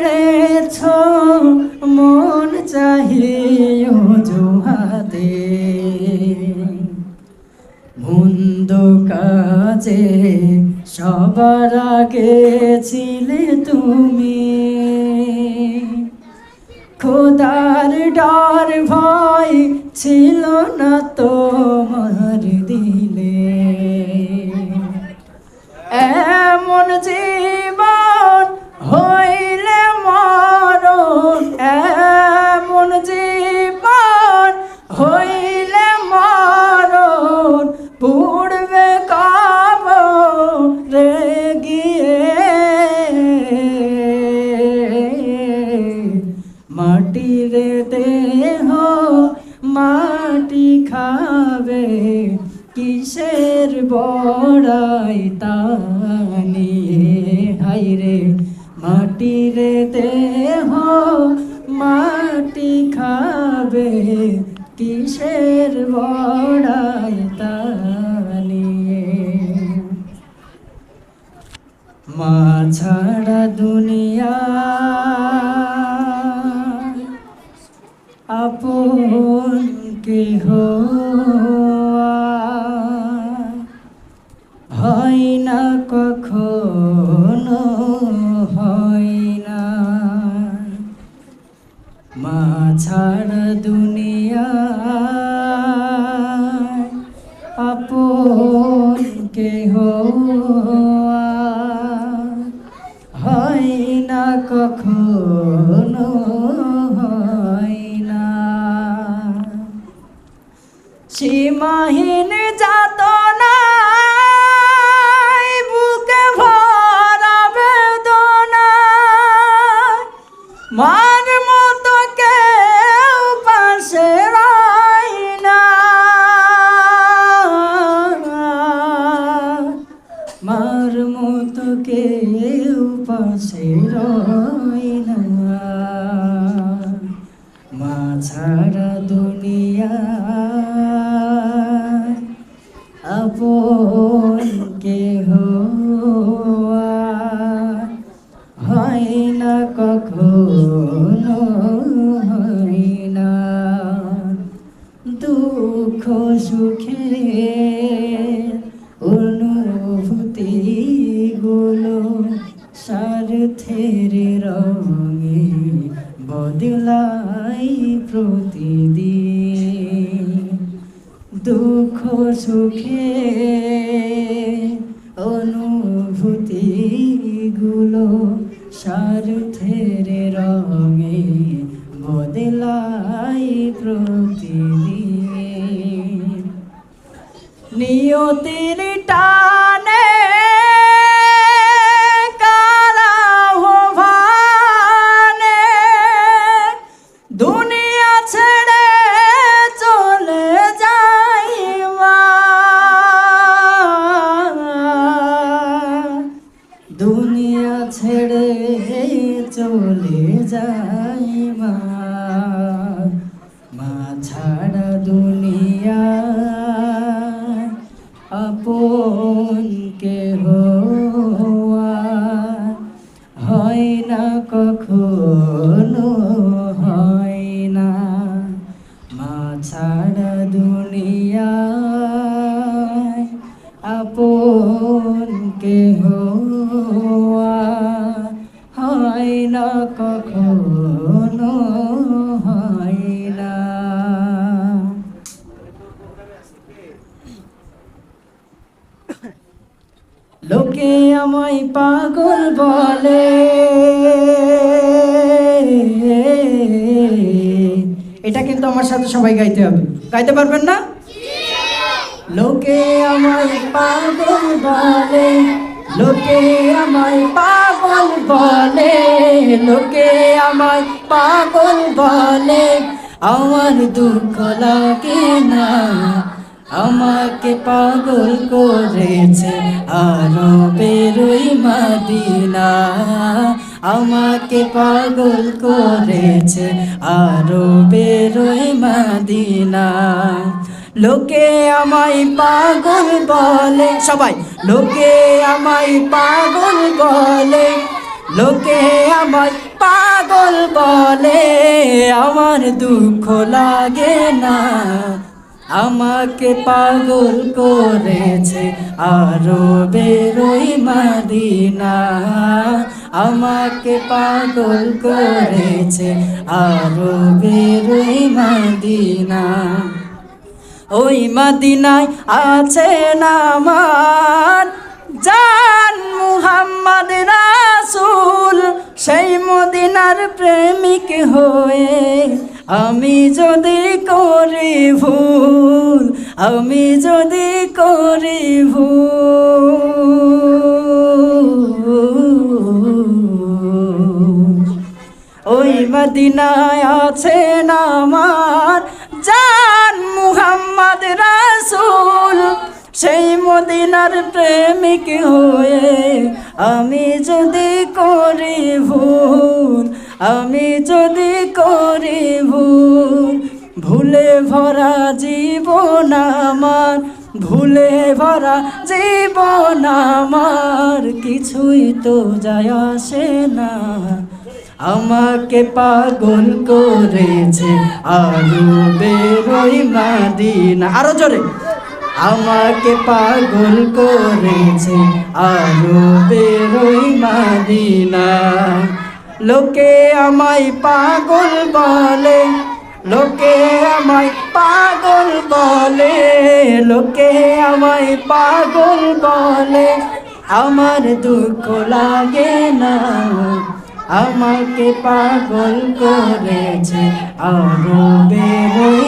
রেছ মন চাহিয়ে অজুহাতে মন্দ কাজে সবার আগে ছিলে তুমি খোদার ডর ভয় ছিল না তোমার দিলে এমন জীবন হইলে মরণ এমন জীবন হইলে মরণ পূর্বে কবরে গিয়ে মাটির দেহ মাটি খাবে কিসের বড়াই তা নিয়ে হাইরে মাটির দেহ মাটি খাবে কিসের বড়াই তা নিয়ে মা ছাড়া দুনিয়া আপন কেহ হয় না কখনো হয় না মা ছাড়া দুনিয়া আপন কেহ হয় না কখনো হয় না সীমাহীন যাতনা বুকে ভরা বেদনা মার মতো কেউ পাশে রয় না মার মতো কেউ পাশে রয় না মা ছাড়া দুনিয়া আপন কেহ হয় না কখনো হয় না দুঃখ সুখে অনুভূতি গুলো স্বার্থের রঙে বদলাই প্রতিদিন দুঃখ সুখে অনুভূতি গুলো স্বার্থের রঙে বদলাই প্রতিদিন নিয়তির টানে দুনিয়া ছেড়ে চলে যাই মা দুনিয়া ছেড়ে চলে যাই মা মা ছাড়া দুনিয়া আপন কেহ হয় না কখনো হয় না মা ছাড়া দুনিয়া আপন কেহ হয় না কখনো হয় না লোকে আমায় পাগল বলে এটা কিন্তু আমার সাথে সবাই গাইতে হবে গাইতে পারবেন না লোকে আমায় পাগল বলে লোকে আমায় পাগল বলে লোকে আমায় পাগল বলে আমার দুঃখ লাগে না আমাকে পাগল করেছে আরো বেরোই মদিনা আমাকে পাগল করেছে আরো বেরোই মদিনা লোকে আমায় পাগল বলে সবাই লোকে আমায় পাগল বলে লোকে আমায় পাগল বলে, আমার দুঃখ লাগে না। আমাকে পাগল করেছে আরবের ওই মদিনা, আমাকে পাগল করেছে আরবের ওই মদিনা। ওই মদিনায় আছেন আমার জান মুহাম্মদ রাসূল, সেই মদিনার প্রেমিক হয়ে আমি যদি করি ভুল, আমি যদি করি ভুল। ওই মদিনায় আছেন আমার জান মুহাম্মদ রাসূল, সেই মদিনার প্রেমিক হয়ে আমি যদি করি ভুল, আমি যদি করি ভুল। ভুলে ভরা জীবন আমার, ভুলে ভরা জীবন আমার, কিছুই তো যায় আসে না। আমাকে পাগল করেছে আরবের ওই মদিনা, আরো জোরে। আমাকে পাগল করেছে আরবের ওই মদিনা। লোকে আমায় পাগল বলে, লোকে আমায় পাগল বলে, লোকে আমায় পাগল বলে, আমার দুঃখ লাগে না। আমাকে পাগল করেছে আরবের ওই